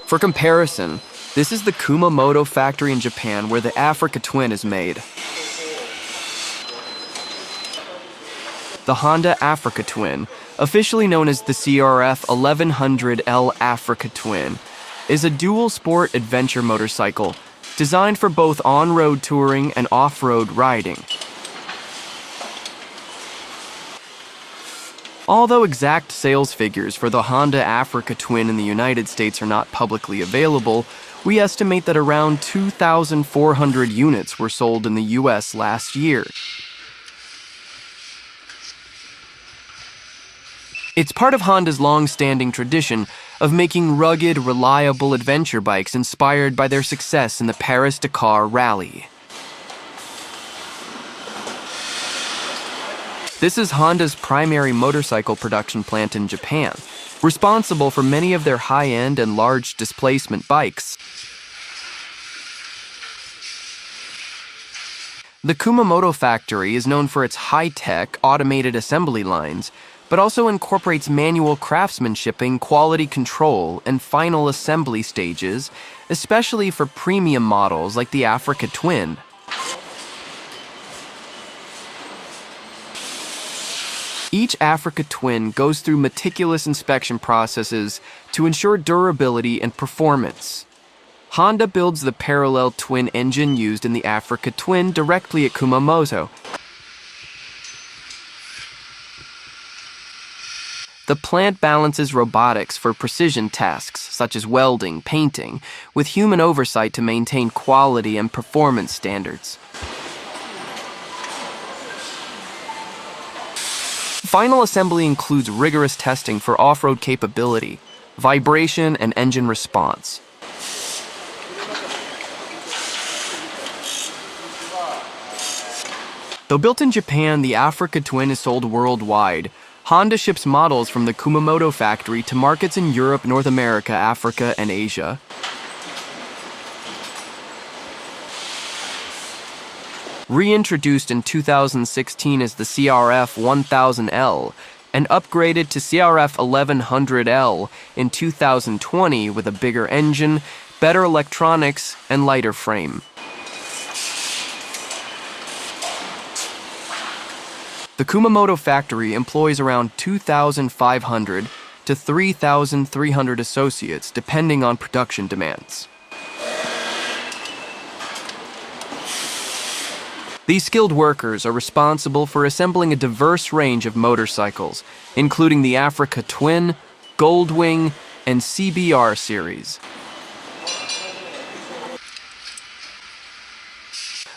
For comparison, this is the Kumamoto factory in Japan where the Africa Twin is made. the Honda Africa Twin, officially known as the CRF 1100L Africa Twin, is a dual-sport adventure motorcycle designed for both on-road touring and off-road riding. Although exact sales figures for the Honda Africa Twin in the United States are not publicly available, we estimate that around 2,400 units were sold in the US last year. It's part of Honda's long-standing tradition of making rugged, reliable adventure bikes inspired by their success in the Paris-Dakar Rally. This is Honda's primary motorcycle production plant in Japan, responsible for many of their high-end and large displacement bikes. The Kumamoto factory is known for its high-tech, automated assembly lines, but also incorporates manual craftsmanship, quality control, and final assembly stages, especially for premium models like the Africa Twin. Each Africa Twin goes through meticulous inspection processes to ensure durability and performance. Honda builds the parallel twin engine used in the Africa Twin directly at Kumamoto. The plant balances robotics for precision tasks such as welding, painting, with human oversight to maintain quality and performance standards. Final assembly includes rigorous testing for off-road capability, vibration, and engine response. Though built in Japan, the Africa Twin is sold worldwide. Honda ships models from the Kumamoto factory to markets in Europe, North America, Africa, and Asia. Reintroduced in 2016 as the CRF 1000L and upgraded to CRF 1100L in 2020 with a bigger engine, better electronics, and lighter frame. The Kumamoto factory employs around 2,500 to 3,300 associates depending on production demands. These skilled workers are responsible for assembling a diverse range of motorcycles, including the Africa Twin, Goldwing, and CBR series.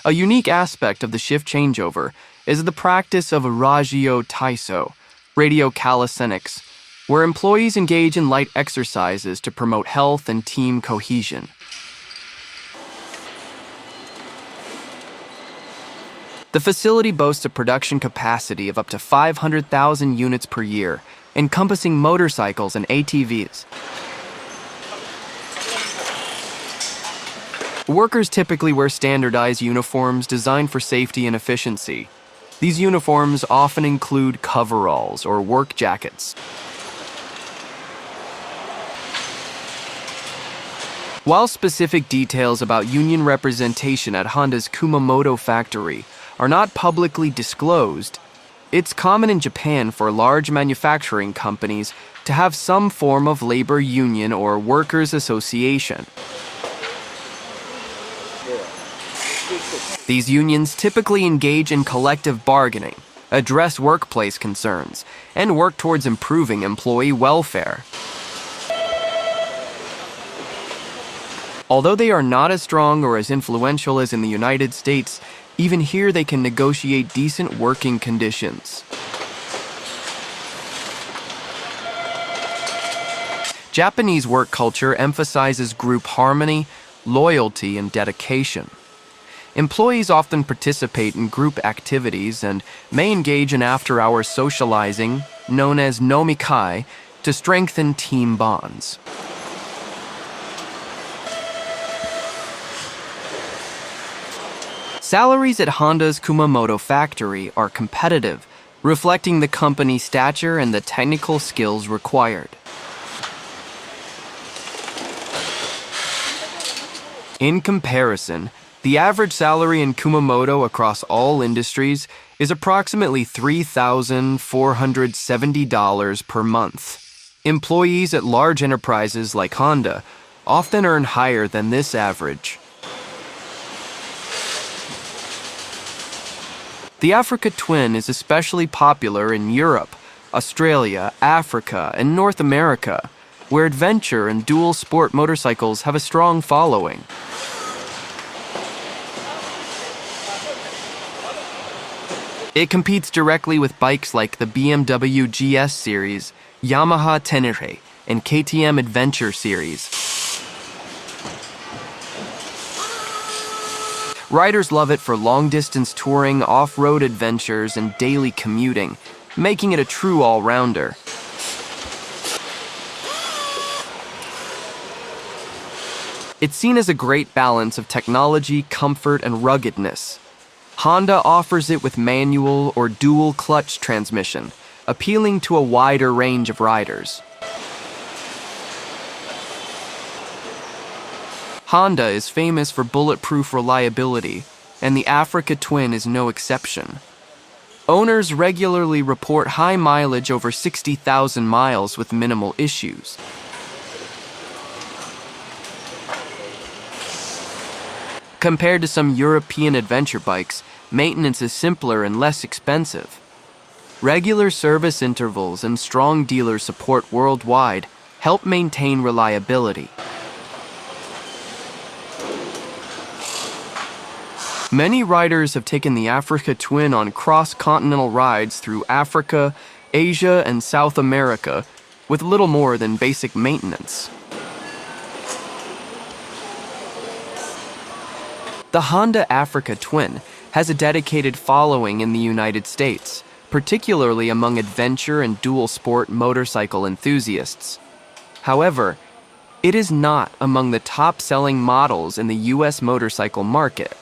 A unique aspect of the shift changeover is the practice of Ragio Taiso, radio calisthenics, where employees engage in light exercises to promote health and team cohesion. The facility boasts a production capacity of up to 500,000 units per year, encompassing motorcycles and ATVs. Workers typically wear standardized uniforms designed for safety and efficiency. These uniforms often include coveralls or work jackets. While specific details about union representation at Honda's Kumamoto factory are not publicly disclosed, it's common in Japan for large manufacturing companies to have some form of labor union or workers' association. These unions typically engage in collective bargaining, address workplace concerns, and work towards improving employee welfare. Although they are not as strong or as influential as in the United States, even here they can negotiate decent working conditions. Japanese work culture emphasizes group harmony, loyalty, and dedication. Employees often participate in group activities and may engage in after-hours socializing, known as nomikai, to strengthen team bonds. Salaries at Honda's Kumamoto factory are competitive, reflecting the company's stature and the technical skills required. In comparison, the average salary in Kumamoto across all industries is approximately $3,470 per month. Employees at large enterprises like Honda often earn higher than this average. The Africa Twin is especially popular in Europe, Australia, Africa, and North America, where adventure and dual sport motorcycles have a strong following. It competes directly with bikes like the BMW GS series, Yamaha Tenere, and KTM Adventure series. Riders love it for long-distance touring, off-road adventures, and daily commuting, making it a true all-rounder. It's seen as a great balance of technology, comfort, and ruggedness. Honda offers it with manual or dual clutch transmission, appealing to a wider range of riders. Honda is famous for bulletproof reliability, and the Africa Twin is no exception. Owners regularly report high mileage over 60,000 miles with minimal issues. Compared to some European adventure bikes, maintenance is simpler and less expensive. Regular service intervals and strong dealer support worldwide help maintain reliability. Many riders have taken the Africa Twin on cross-continental rides through Africa, Asia, and South America with little more than basic maintenance. The Honda Africa Twin has a dedicated following in the United States, particularly among adventure and dual sport motorcycle enthusiasts. However, it is not among the top-selling models in the U.S. motorcycle market.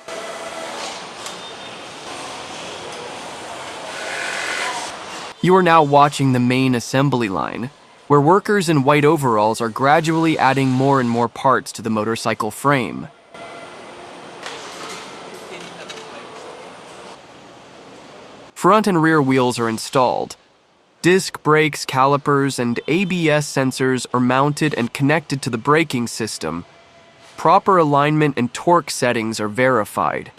You are now watching the main assembly line, where workers in white overalls are gradually adding more and more parts to the motorcycle frame. Front and rear wheels are installed. Disc brakes, calipers, and ABS sensors are mounted and connected to the braking system. Proper alignment and torque settings are verified.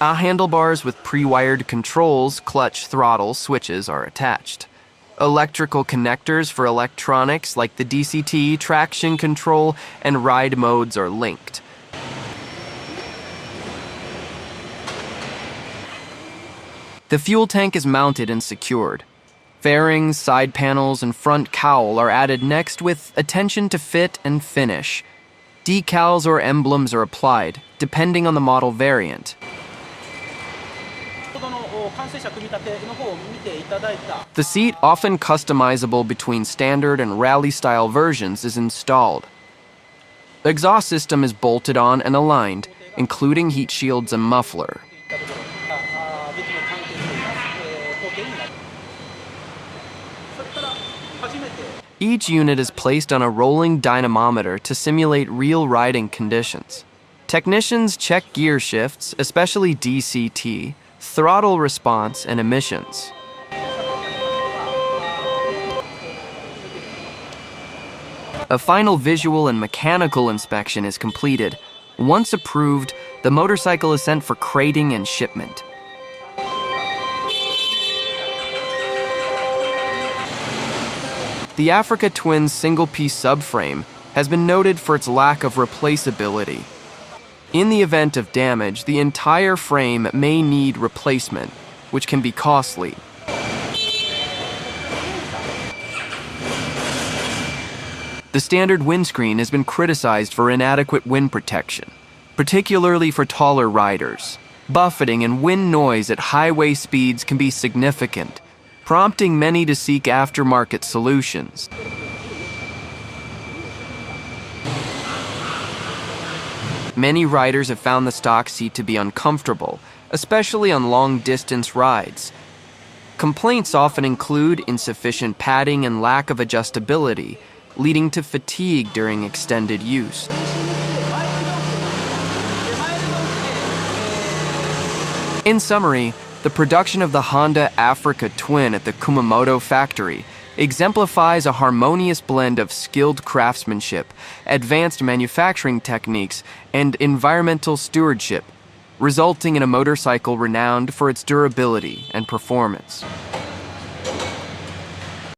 Handlebars with pre-wired controls, clutch, throttle, switches are attached. Electrical connectors for electronics like the DCT, traction control, and ride modes are linked. The fuel tank is mounted and secured. Fairings, side panels, and front cowl are added next with attention to fit and finish. Decals or emblems are applied, depending on the model variant. The seat, often customizable between standard and rally-style versions, is installed. The exhaust system is bolted on and aligned, including heat shields and muffler. Each unit is placed on a rolling dynamometer to simulate real riding conditions. Technicians check gear shifts, especially DCT, throttle response, and emissions. A final visual and mechanical inspection is completed. Once approved, the motorcycle is sent for crating and shipment. The Africa Twin's single-piece subframe has been noted for its lack of replaceability. In the event of damage, the entire frame may need replacement, which can be costly. The standard windscreen has been criticized for inadequate wind protection, particularly for taller riders. Buffeting and wind noise at highway speeds can be significant, prompting many to seek aftermarket solutions. Many riders have found the stock seat to be uncomfortable, especially on long-distance rides. Complaints often include insufficient padding and lack of adjustability, leading to fatigue during extended use. In summary, the production of the Honda Africa Twin at the Kumamoto factory exemplifies a harmonious blend of skilled craftsmanship, advanced manufacturing techniques, and environmental stewardship, resulting in a motorcycle renowned for its durability and performance.